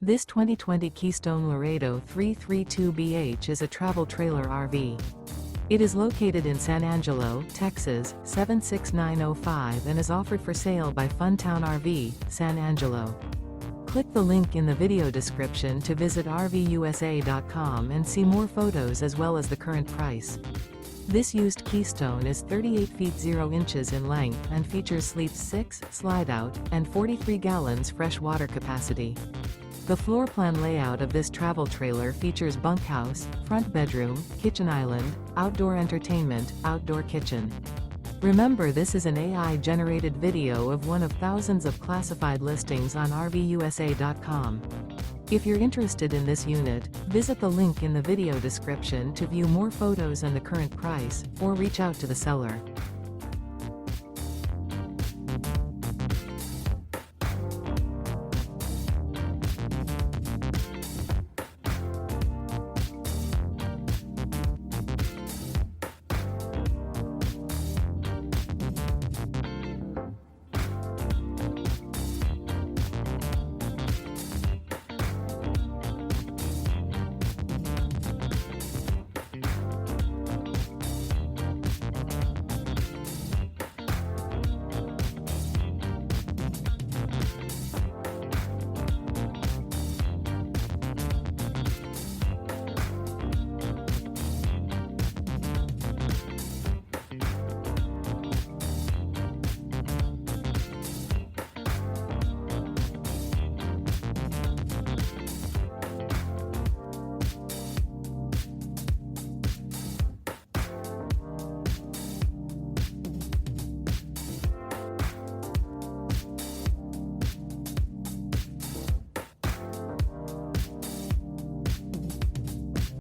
This 2020 Keystone Laredo 332BH is a travel trailer RV. It is located in San Angelo, Texas, 76905 and is offered for sale by Funtown RV, San Angelo. Click the link in the video description to visit RVUSA.com and see more photos as well as the current price. This used Keystone is 38 feet 0 inches in length and features sleeps 6, slide-out, and 43 gallons fresh water capacity. The floor plan layout of this travel trailer features bunkhouse, front bedroom, kitchen island, outdoor entertainment, outdoor kitchen. Remember, this is an AI-generated video of one of thousands of classified listings on RVUSA.com. If you're interested in this unit, visit the link in the video description to view more photos and the current price, or reach out to the seller.